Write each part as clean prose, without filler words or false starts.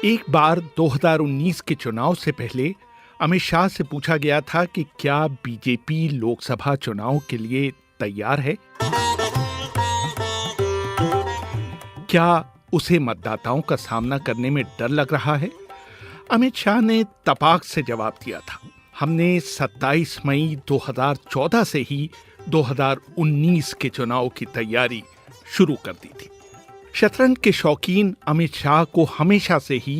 एक बार 2019 के चुनाव से पहले अमित शाह से पूछा गया था कि क्या बीजेपी लोकसभा चुनाव के लिए तैयार है? क्या उसे मतदाताओं का सामना करने में डर लग रहा है? अमित शाह ने तपाक से जवाब दिया था, हमने 27 मई 2014 से ही 2019 के चुनाव की तैयारी शुरू कर दी थी। शतरंज के शौकीन अमित शाह को हमेशा से ही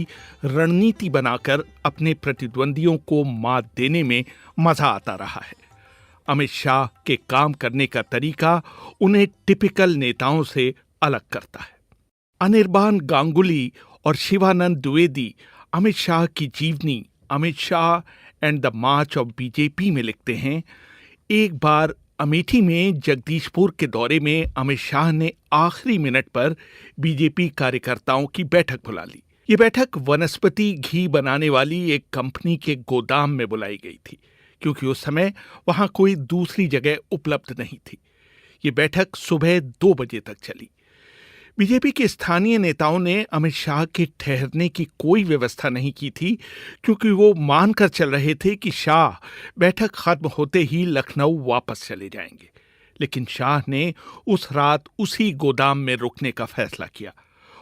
रणनीति बनाकर अपने प्रतिद्वंदियों को मात देने में मजा आता रहा है। अमित शाह के काम करने का तरीका उन्हें टिपिकल नेताओं से अलग करता है। अनिर्बान गांगुली और शिवानंद द्विवेदी अमित शाह की जीवनी Amit Shah and the March of BJP में लिखते हैं, एक बार अमेठी में जगदीशपुर के दौरे में अमित शाह ने आखिरी मिनट पर बीजेपी कार्यकर्ताओं की बैठक बुला ली। ये बैठक वनस्पति घी बनाने वाली एक कंपनी के गोदाम में बुलाई गई थी, क्योंकि उस समय वहां कोई दूसरी जगह उपलब्ध नहीं थी। ये बैठक सुबह 2 बजे तक चली। बीजेपी के स्थानीय नेताओं ने अमित शाह के ठहरने की कोई व्यवस्था नहीं की थी, क्योंकि वो मानकर चल रहे थे कि शाह बैठक खत्म होते ही लखनऊ वापस चले जाएंगे। लेकिन शाह ने उस रात उसी गोदाम में रुकने का फैसला किया।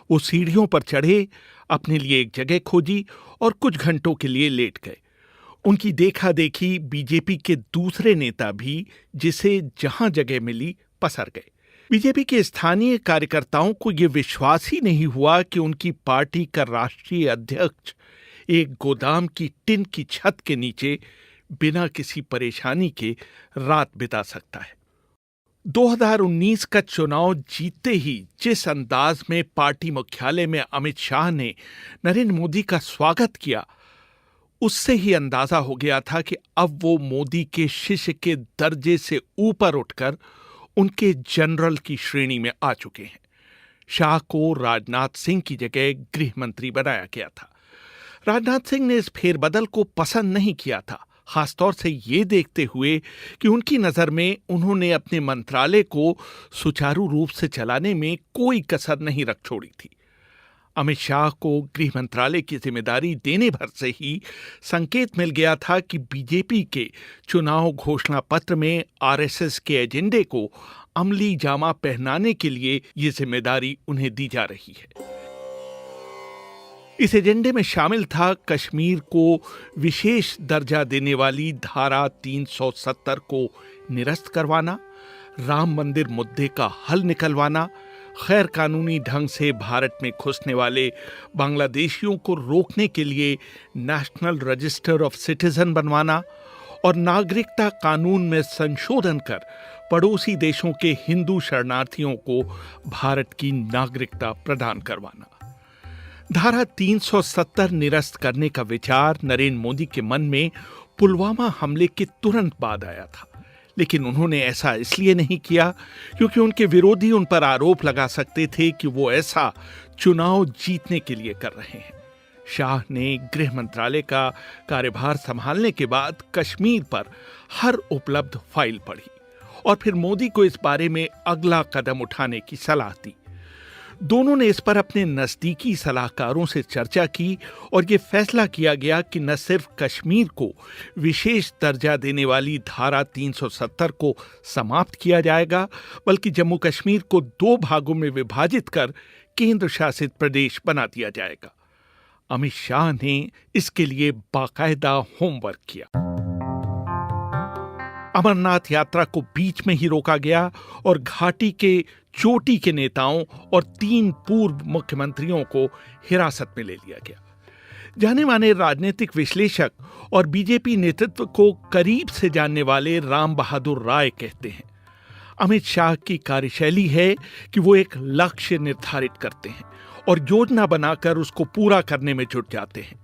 वो सीढ़ियों पर चढ़े, अपने लिए एक जगह खोजी और कुछ घंटों के लिए लेट गए। उनकी देखा देखी बीजेपी के दूसरे नेता भी जिसे जहां जगह मिली पसर गए। बीजेपी के स्थानीय कार्यकर्ताओं को यह विश्वास ही नहीं हुआ कि उनकी पार्टी का राष्ट्रीय अध्यक्ष एक गोदाम की टिन की छत के नीचे बिना किसी परेशानी के रात बिता सकता है। 2019 का चुनाव जीतते ही जिस अंदाज में पार्टी मुख्यालय में अमित शाह ने नरेंद्र मोदी का स्वागत किया, उससे ही अंदाजा हो गया था कि अब वो मोदी के शिष्य के दर्जे से ऊपर उठकर उनके जनरल की श्रेणी में आ चुके हैं। शाह को राजनाथ सिंह की जगह गृह मंत्री बनाया गया था। राजनाथ सिंह ने इस फेरबदल को पसंद नहीं किया था, खासतौर से ये देखते हुए कि उनकी नजर में उन्होंने अपने मंत्रालय को सुचारू रूप से चलाने में कोई कसर नहीं रख छोड़ी थी। अमित शाह को गृह मंत्रालय की जिम्मेदारी देने भर से ही संकेत मिल गया था कि बीजेपी के चुनाव घोषणा पत्र में आरएसएस के एजेंडे को अमली जामा पहनाने के लिए ये जिम्मेदारी उन्हें दी जा रही है। इस एजेंडे में शामिल था कश्मीर को विशेष दर्जा देने वाली धारा 370 को निरस्त करवाना, राम मंदिर मुद्दे का हल निकलवाना, गैर कानूनी ढंग से भारत में घुसने वाले बांग्लादेशियों को रोकने के लिए नेशनल रजिस्टर ऑफ सिटीजन बनवाना और नागरिकता कानून में संशोधन कर पड़ोसी देशों के हिंदू शरणार्थियों को भारत की नागरिकता प्रदान करवाना। धारा 370 निरस्त करने का विचार नरेंद्र मोदी के मन में पुलवामा हमले के तुरंत बाद आया था, लेकिन उन्होंने ऐसा इसलिए नहीं किया क्योंकि उनके विरोधी उन पर आरोप लगा सकते थे कि वो ऐसा चुनाव जीतने के लिए कर रहे हैं। शाह ने गृह मंत्रालय का कार्यभार संभालने के बाद कश्मीर पर हर उपलब्ध फाइल पढ़ी और फिर मोदी को इस बारे में अगला कदम उठाने की सलाह दी। दोनों ने इस पर अपने नजदीकी सलाहकारों से चर्चा की और ये फैसला किया गया कि न सिर्फ कश्मीर को विशेष दर्जा देने वाली धारा 370 को समाप्त किया जाएगा, बल्कि जम्मू कश्मीर को 2 भागों में विभाजित कर केंद्र शासित प्रदेश बना दिया जाएगा। अमित शाह ने इसके लिए बाकायदा होमवर्क किया। अमरनाथ यात्रा को बीच में ही रोका गया और घाटी के चोटी के नेताओं और 3 पूर्व मुख्यमंत्रियों को हिरासत में ले लिया गया। जाने माने राजनीतिक विश्लेषक और बीजेपी नेतृत्व को करीब से जानने वाले राम बहादुर राय कहते हैं, अमित शाह की कार्यशैली है कि वो एक लक्ष्य निर्धारित करते हैं और योजना बनाकर उसको पूरा करने में जुट जाते हैं।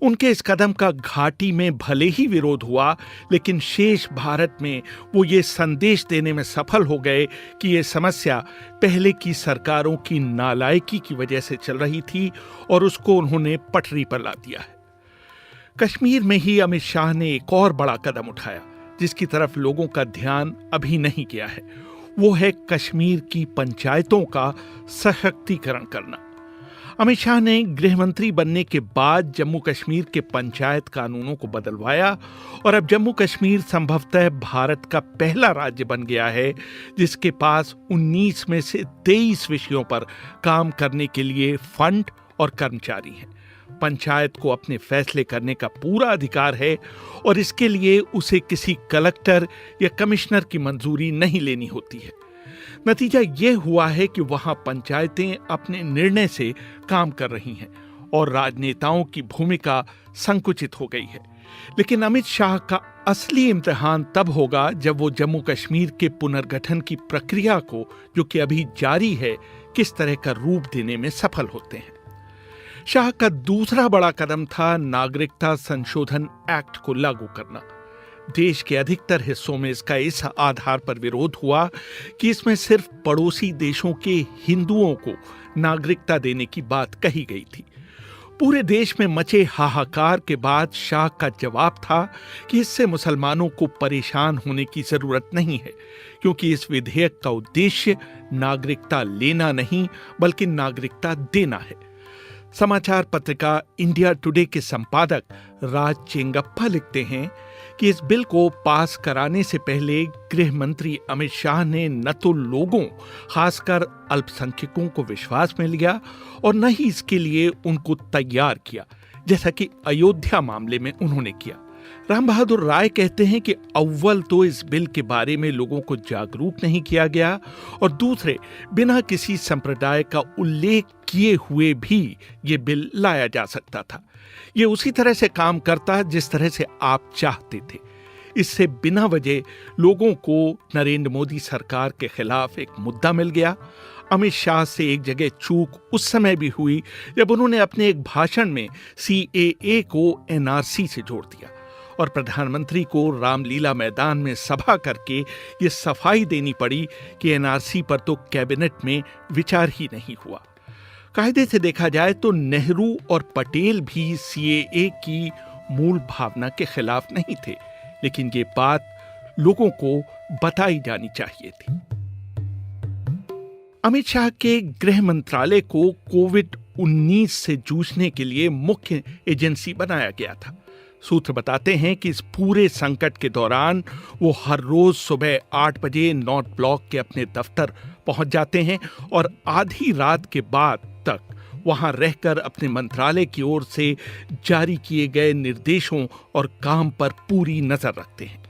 उनके इस कदम का घाटी में भले ही विरोध हुआ, लेकिन शेष भारत में वो ये संदेश देने में सफल हो गए कि ये समस्या पहले की सरकारों की नालायकी की वजह से चल रही थी और उसको उन्होंने पटरी पर ला दिया है। कश्मीर में ही अमित शाह ने एक और बड़ा कदम उठाया, जिसकी तरफ लोगों का ध्यान अभी नहीं गया है। वो है कश्मीर की पंचायतों का सशक्तिकरण करना। अमित शाह ने गृह मंत्री बनने के बाद जम्मू कश्मीर के पंचायत कानूनों को बदलवाया और अब जम्मू कश्मीर संभवतः भारत का पहला राज्य बन गया है जिसके पास 19 में से 23 विषयों पर काम करने के लिए फंड और कर्मचारी हैं। पंचायत को अपने फैसले करने का पूरा अधिकार है और इसके लिए उसे किसी कलेक्टर या कमिश्नर की मंजूरी नहीं लेनी होती है। नतीजा यह हुआ है कि वहां पंचायतें अपने निर्णय से काम कर रही हैं और राजनेताओं की भूमिका संकुचित हो गई है। लेकिन अमित शाह का असली इम्तिहान तब होगा जब वो जम्मू कश्मीर के पुनर्गठन की प्रक्रिया को, जो कि अभी जारी है, किस तरह का रूप देने में सफल होते हैं। शाह का दूसरा बड़ा कदम था नागरिकता संशोधन एक्ट को लागू करना। देश के अधिकतर हिस्सों में इसका इस आधार पर विरोध हुआ कि इसमें सिर्फ पड़ोसी देशों के हिंदुओं को नागरिकता देने की बात कही गई थी। पूरे देश में मचे हाहाकार के बाद शाह का जवाब था कि इससे मुसलमानों को परेशान होने की जरूरत नहीं है, क्योंकि इस विधेयक का उद्देश्य नागरिकता लेना नहीं बल्कि नागरिकता देना है। समाचार पत्रिका इंडिया टुडे के संपादक राज चेंगप्पा लिखते हैं कि इस बिल को पास कराने से पहले गृह मंत्री अमित शाह ने न तो लोगों, खासकर अल्पसंख्यकों को विश्वास में लिया और न ही इसके लिए उनको तैयार किया, जैसा कि अयोध्या मामले में उन्होंने किया। राम बहादुर राय कहते हैं कि अव्वल तो इस बिल के बारे में लोगों को जागरूक नहीं किया गया और दूसरे, बिना किसी संप्रदाय का उल्लेख किए हुए भी ये बिल लाया जा सकता था। ये उसी तरह से काम करता जिस तरह से आप चाहते थे। इससे बिना वजह लोगों को नरेंद्र मोदी सरकार के खिलाफ एक मुद्दा मिल गया। अमित शाह से एक जगह चूक उस समय भी हुई जब उन्होंने अपने एक भाषण में CAA को NRC से जोड़ दिया और प्रधानमंत्री को रामलीला मैदान में सभा करके ये सफाई देनी पड़ी कि NRC पर तो कैबिनेट में विचार ही नहीं हुआ। कायदे से देखा जाए तो नेहरू और पटेल भी CAA की मूल भावना के खिलाफ नहीं थे, लेकिन ये बात लोगों को बताई जानी चाहिए थी। अमित शाह के गृह मंत्रालय को कोविड-19 से जूझने के लिए मुख्य एजेंसी बनाया गया था। सूत्र बताते हैं कि इस पूरे संकट के दौरान वो हर रोज सुबह 8 बजे नॉर्थ ब्लॉक के अपने दफ्तर पहुंच जाते हैं और आधी रात के बाद तक वहां रहकर अपने मंत्रालय की ओर से जारी किए गए निर्देशों और काम पर पूरी नजर रखते हैं।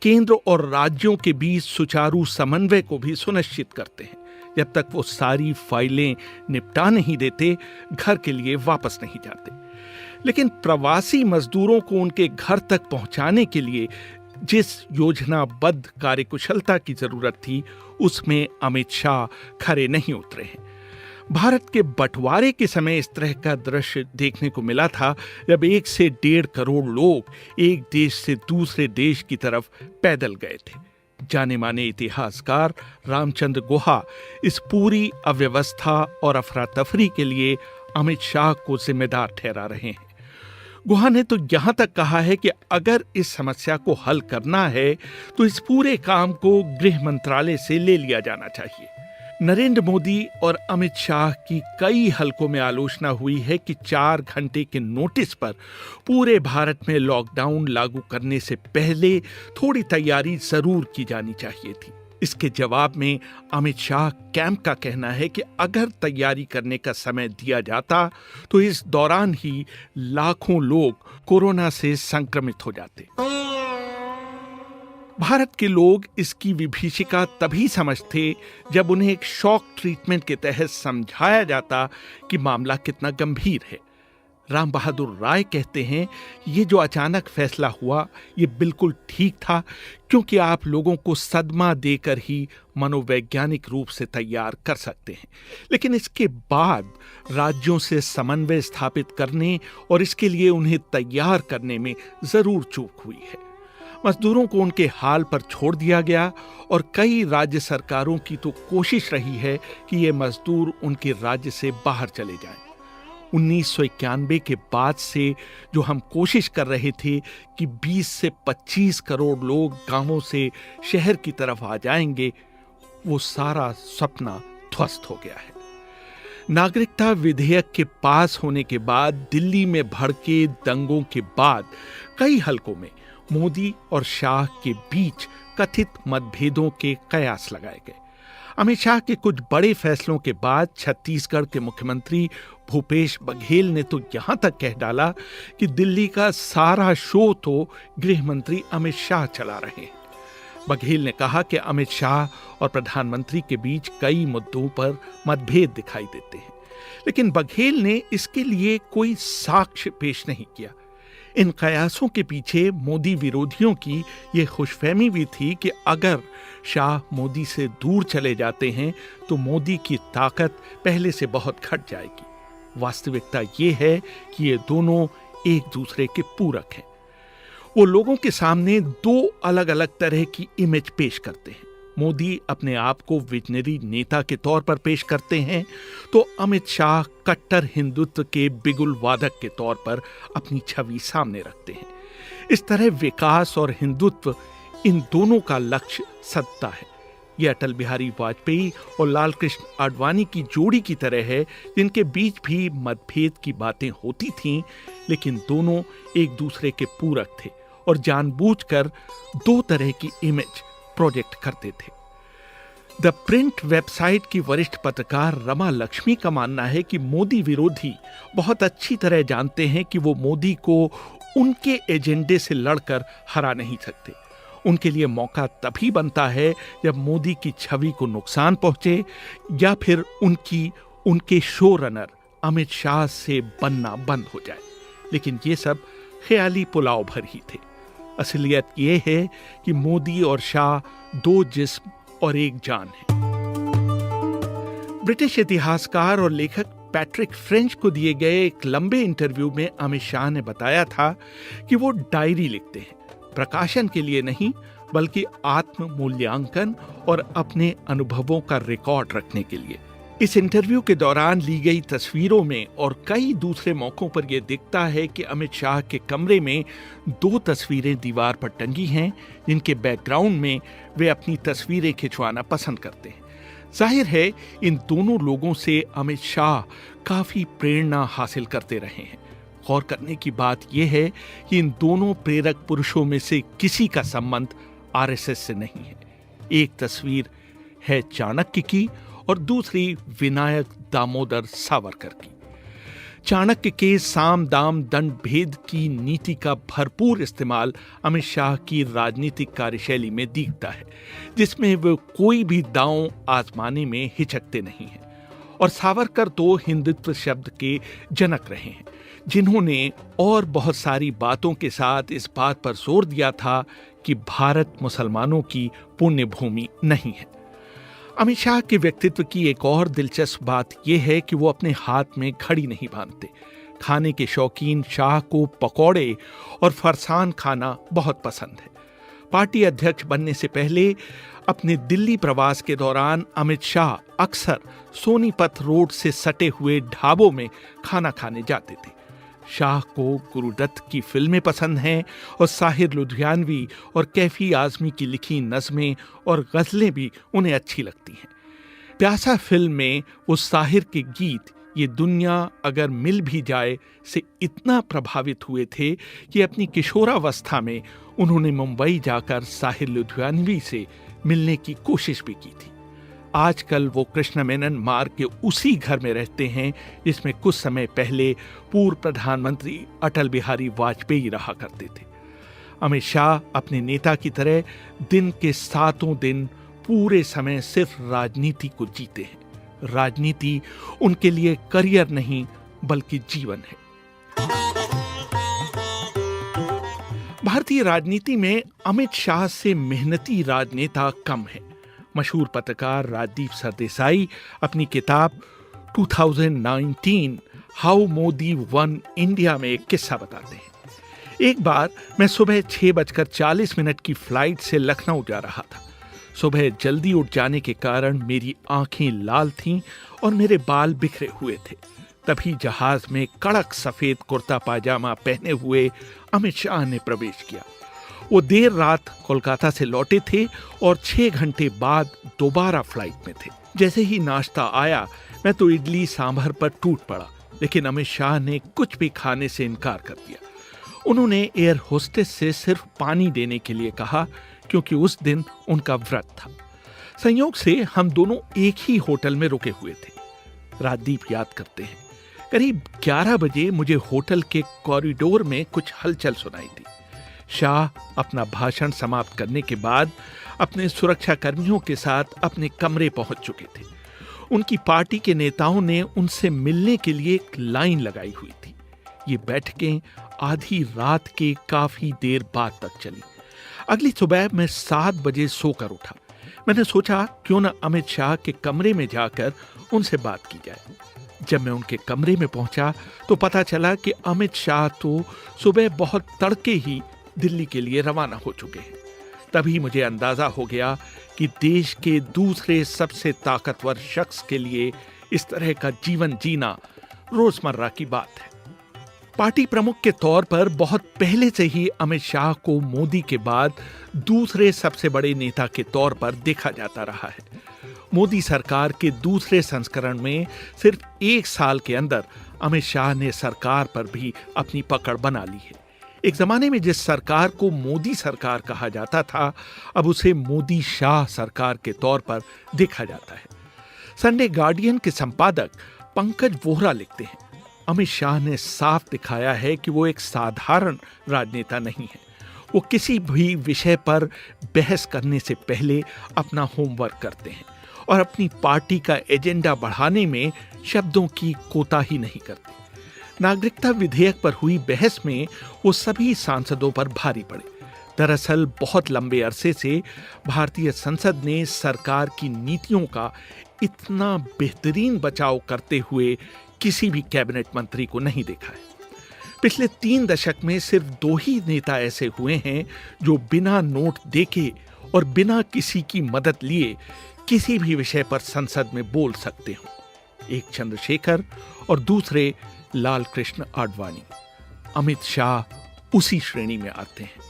केंद्र और राज्यों के बीच सुचारू समन्वय को भी सुनिश्चित करते हैं। जब तक वो सारी फाइलें निपटा नहीं देते, घर के लिए वापस नहीं जाते। लेकिन प्रवासी मजदूरों को उनके घर तक पहुंचाने के लिए जिस योजनाबद्ध कार्यकुशलता की जरूरत थी, उसमें अमित शाह खरे नहीं उतरे हैं। भारत के बंटवारे के समय इस तरह का दृश्य देखने को मिला था जब 1 से 1.5 करोड़ लोग एक देश से दूसरे देश की तरफ पैदल गए थे। जाने माने इतिहासकार रामचंद्र गुहा इस पूरी अव्यवस्था और अफरा तफरी के लिए अमित शाह को जिम्मेदार ठहरा रहे हैं। गुहा ने तो यहां तक कहा है कि अगर इस समस्या को हल करना है तो इस पूरे काम को गृह मंत्रालय से ले लिया जाना चाहिए। नरेंद्र मोदी और अमित शाह की कई हलकों में आलोचना हुई है कि 4 घंटे के नोटिस पर पूरे भारत में लॉकडाउन लागू करने से पहले थोड़ी तैयारी जरूर की जानी चाहिए थी। इसके जवाब में अमित शाह कैंप का कहना है कि अगर तैयारी करने का समय दिया जाता तो इस दौरान ही लाखों लोग कोरोना से संक्रमित हो जाते। भारत के लोग इसकी विभीषिका तभी समझते जब उन्हें एक शॉक ट्रीटमेंट के तहत समझाया जाता कि मामला कितना गंभीर है। राम बहादुर राय कहते हैं, ये जो अचानक फैसला हुआ ये बिल्कुल ठीक था, क्योंकि आप लोगों को सदमा देकर ही मनोवैज्ञानिक रूप से तैयार कर सकते हैं। लेकिन इसके बाद राज्यों से समन्वय स्थापित करने और इसके लिए उन्हें तैयार करने में जरूर चूक हुई है। मजदूरों को उनके हाल पर छोड़ दिया गया और कई राज्य सरकारों की तो कोशिश रही है कि ये मजदूर उनके राज्य से बाहर चले जाएं। 1991 के बाद से जो हम कोशिश कर रहे थे कि 20 से 25 करोड़ लोग गांवों से शहर की तरफ आ जाएंगे, वो सारा सपना ध्वस्त हो गया है। नागरिकता विधेयक के पास होने के बाद दिल्ली में भड़के दंगों के बाद कई हलकों में मोदी और शाह के बीच कथित मतभेदों के कयास लगाए गए। अमित शाह के कुछ बड़े फैसलों के बाद छत्तीसगढ़ के मुख्यमंत्री भूपेश बघेल ने तो यहां तक कह डाला कि दिल्ली का सारा शो तो गृह मंत्री अमित शाह चला रहे हैं। बघेल ने कहा कि अमित शाह और प्रधानमंत्री के बीच कई मुद्दों पर मतभेद दिखाई देते हैं, लेकिन बघेल ने इसके लिए कोई साक्ष्य पेश नहीं किया। इन कयासों के पीछे मोदी विरोधियों की ये खुशफहमी भी थी कि अगर शाह मोदी से दूर चले जाते हैं तो मोदी की ताकत पहले से बहुत घट जाएगी। वास्तविकता ये है कि ये दोनों एक दूसरे के पूरक हैं। वो लोगों के सामने दो अलग अलग तरह की इमेज पेश करते हैं। मोदी अपने आप को विजनरी नेता के तौर पर पेश करते हैं तो अमित शाह कट्टर हिंदुत्व के बिगुल वादक के तौर पर अपनी छवि सामने रखते हैं। इस तरह विकास और हिंदुत्व इन दोनों का लक्ष्य सत्ता है। यह अटल बिहारी वाजपेयी और लाल कृष्ण आडवाणी की जोड़ी की तरह है, जिनके बीच भी मतभेद की बातें होती थीं, लेकिन दोनों एक दूसरे के पूरक थे और जानबूझकर दो तरह की इमेज प्रोजेक्ट करते थे। द प्रिंट वेबसाइट की वरिष्ठ पत्रकार रमा लक्ष्मी का मानना है कि मोदी विरोधी बहुत अच्छी तरह जानते हैं कि वो मोदी को उनके एजेंडे से लड़कर हरा नहीं सकते। उनके लिए मौका तभी बनता है जब मोदी की छवि को नुकसान पहुंचे या फिर उनके शो रनर अमित शाह से बनना बंद हो जाए। लेकिन ये सब ख्याली पुलाव भर ही थे। असलियत ये है कि मोदी और शाह दो जिस्म और एक जान है। ब्रिटिश इतिहासकार और लेखक पैट्रिक फ्रेंच को दिए गए एक लंबे इंटरव्यू में अमित शाह ने बताया था कि वो डायरी लिखते हैं, प्रकाशन के लिए नहीं बल्कि आत्म मूल्यांकन और अपने अनुभवों का रिकॉर्ड रखने के लिए। इस इंटरव्यू के दौरान ली गई तस्वीरों में और कई दूसरे मौकों पर यह दिखता है कि अमित शाह के कमरे में दो तस्वीरें दीवार पर टंगी हैं, जिनके बैकग्राउंड में वे अपनी तस्वीरें खिंचवाना पसंद करते हैं। जाहिर है इन दोनों लोगों से अमित शाह काफी प्रेरणा हासिल करते रहे हैं। गौर करने की बात यह है कि इन दोनों प्रेरक पुरुषों में से किसी का संबंध आरएसएस से नहीं है। एक तस्वीर है चाणक्य की और दूसरी विनायक दामोदर सावरकर की। चाणक्य के साम दाम दंड भेद की नीति का भरपूर इस्तेमाल अमित शाह की राजनीतिक कार्यशैली में दिखता है, जिसमें वे कोई भी दांव आजमाने में हिचकते नहीं हैं। और सावरकर तो हिंदुत्व शब्द के जनक रहे हैं, जिन्होंने और बहुत सारी बातों के साथ इस बात पर जोर दिया था कि भारत मुसलमानों की पुण्य भूमि नहीं है। अमित शाह के व्यक्तित्व की एक और दिलचस्प बात यह है कि वो अपने हाथ में घड़ी नहीं बांधते। खाने के शौकीन शाह को पकौड़े और फरसान खाना बहुत पसंद है। पार्टी अध्यक्ष बनने से पहले अपने दिल्ली प्रवास के दौरान अमित शाह अक्सर सोनीपत रोड से सटे हुए ढाबों में खाना खाने जाते थे। शाह को गुरुदत्त की फिल्में पसंद हैं और साहिर लुधियानवी और कैफी आजमी की लिखी नज़में और गज़लें भी उन्हें अच्छी लगती हैं। प्यासा फिल्म में उस साहिर के गीत ये दुनिया अगर मिल भी जाए से इतना प्रभावित हुए थे कि अपनी किशोरावस्था में उन्होंने मुंबई जाकर साहिर लुधियानवी से मिलने की कोशिश भी की थी। आजकल वो कृष्ण मेनन मार्ग के उसी घर में रहते हैं जिसमें कुछ समय पहले पूर्व प्रधानमंत्री अटल बिहारी वाजपेयी रहा करते थे। अमित शाह अपने नेता की तरह दिन के 7 दिन पूरे समय सिर्फ राजनीति को जीते हैं। राजनीति उनके लिए करियर नहीं बल्कि जीवन है। भारतीय राजनीति में अमित शाह से मेहनती राजनेता कम है। मशहूर पत्रकार राजदीप सरदेसाई अपनी किताब 2019 हाउ मोदी वन इंडिया में एक किस्सा बताते हैं। एक बार मैं सुबह 6:40 की फ्लाइट से लखनऊ जा रहा था। सुबह जल्दी उठ जाने के कारण मेरी आंखें लाल थीं और मेरे बाल बिखरे हुए थे। तभी जहाज में कड़क सफेद कुर्ता पाजामा पहने हुए अमित शाह ने प्रवेश किया। वो देर रात कोलकाता से लौटे थे और 6 घंटे बाद दोबारा फ्लाइट में थे। जैसे ही नाश्ता आया मैं तो इडली सांभर पर टूट पड़ा, लेकिन अमित शाह ने कुछ भी खाने से इनकार कर दिया। उन्होंने एयर होस्टेस से सिर्फ पानी देने के लिए कहा, क्योंकि उस दिन उनका व्रत था। संयोग से हम दोनों एक ही होटल में रुके हुए थे। राजदीप याद करते हैं, करीब 11 बजे मुझे होटल के कॉरिडोर में कुछ हलचल सुनाई दी। शाह अपना भाषण समाप्त करने के बाद अपने सुरक्षा कर्मियों के साथ अपने कमरे पहुंच चुके थे। उनकी पार्टी के नेताओं ने उनसे मिलने के लिए एक लाइन लगाई हुई थी। ये बैठकें आधी रात के काफी देर बाद तक चली। अगली सुबह मैं 7 बजे सोकर उठा। मैंने सोचा क्यों न अमित शाह के कमरे में जाकर उनसे बात की जाए। जब मैं उनके कमरे में पहुंचा तो पता चला कि अमित शाह तो सुबह बहुत तड़के ही दिल्ली के लिए रवाना हो चुके हैं। तभी मुझे अंदाजा हो गया कि देश के दूसरे सबसे ताकतवर शख्स के लिए इस तरह का जीवन जीना रोजमर्रा की बात है। पार्टी प्रमुख के तौर पर बहुत पहले से ही अमित शाह को मोदी के बाद दूसरे सबसे बड़े नेता के तौर पर देखा जाता रहा है। मोदी सरकार के दूसरे संस्करण में सिर्फ 1 साल के अंदर अमित शाह ने सरकार पर भी अपनी पकड़ बना ली है। एक जमाने में जिस सरकार को मोदी सरकार कहा जाता था, अब उसे मोदी शाह सरकार के तौर पर देखा जाता है। संडे गार्डियन के संपादक पंकज वोहरा लिखते हैं, अमित शाह ने साफ दिखाया है कि वो एक साधारण राजनेता नहीं है। वो किसी भी विषय पर बहस करने से पहले अपना होमवर्क करते हैं और अपनी पार्टी का एजेंडा बढ़ाने में शब्दों की कोताही नहीं करते। नागरिकता विधेयक पर हुई बहस में वो सभी सांसदों पर भारी पड़े। दरअसल बहुत लंबे अरसे से भारतीय संसद ने सरकार की नीतियों का इतना बेहतरीन बचाव करते हुए किसी भी कैबिनेट मंत्री को नहीं देखा है। पिछले 3 दशक में सिर्फ 2 ही नेता ऐसे हुए हैं जो बिना नोट देके और बिना किसी की मदद लिए किसी भी विषय पर संसद में बोल सकते हो। एक चंद्रशेखर और दूसरे लाल कृष्ण आडवाणी। अमित शाह उसी श्रेणी में आते हैं।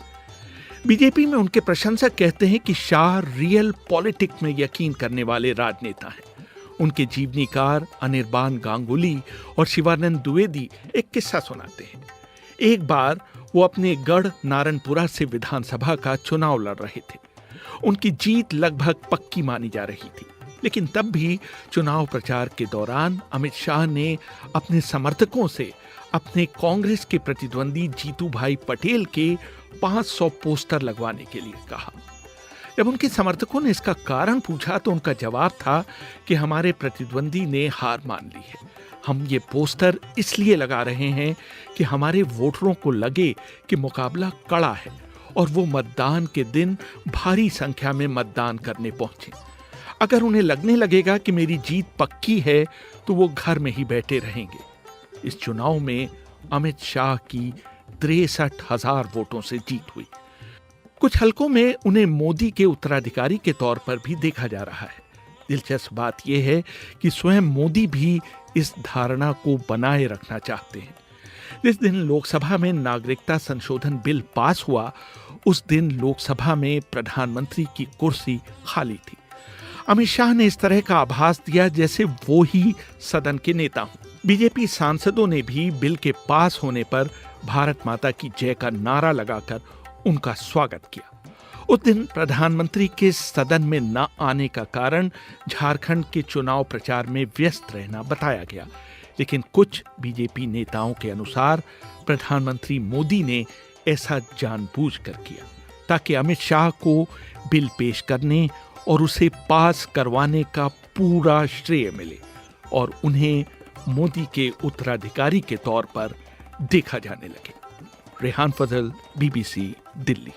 बीजेपी में उनके प्रशंसक कहते हैं कि शाह रियल पॉलिटिक्स में यकीन करने वाले राजनेता हैं। उनके जीवनीकार अनिर्बान गांगुली और शिवानंद द्विवेदी एक किस्सा सुनाते हैं। एक बार वो अपने गढ़ नारायणपुरा से विधानसभा का चुनाव लड़ रहे थे। उनकी जीत लगभग पक्की मानी जा रही थी, लेकिन तब भी चुनाव प्रचार के दौरान अमित शाह ने अपने समर्थकों से अपने कांग्रेस के प्रतिद्वंदी जीतू भाई पटेल के 500 पोस्टर लगवाने के लिए कहा। जब उनके समर्थकों ने इसका कारण पूछा तो उनका जवाब था कि हमारे प्रतिद्वंदी ने हार मान ली है। हम ये पोस्टर इसलिए लगा रहे हैं कि हमारे वोटरों को लगे कि मुकाबला कड़ा है और वो मतदान के दिन भारी संख्या में मतदान करने पहुंचे। अगर उन्हें लगने लगेगा कि मेरी जीत पक्की है तो वो घर में ही बैठे रहेंगे। इस चुनाव में अमित शाह की 63,000 वोटों से जीत हुई। कुछ हलकों में उन्हें मोदी के उत्तराधिकारी के तौर पर भी देखा जा रहा है। दिलचस्प बात यह है कि स्वयं मोदी भी इस धारणा को बनाए रखना चाहते हैं। जिस दिन लोकसभा में नागरिकता संशोधन बिल पास हुआ, उस दिन लोकसभा में प्रधानमंत्री की कुर्सी खाली थी। अमित शाह ने इस तरह का आभास दिया जैसे वो ही सदन के नेता हों। बीजेपी सांसदों ने भी बिल के पास होने पर भारत माता की जय का नारा लगाकर उनका स्वागत किया। उस दिन प्रधानमंत्री के सदन में न आने का कारण झारखंड के चुनाव प्रचार में व्यस्त रहना बताया गया, लेकिन कुछ बीजेपी नेताओं के अनुसार प्रधानमंत्री मोदी ने ऐसा जानबूझकर किया ताकि अमित शाह को बिल पेश करने और उसे पास करवाने का पूरा श्रेय मिले और उन्हें मोदी के उत्तराधिकारी के तौर पर देखा जाने लगे। रेहान फजल, BBC, दिल्ली।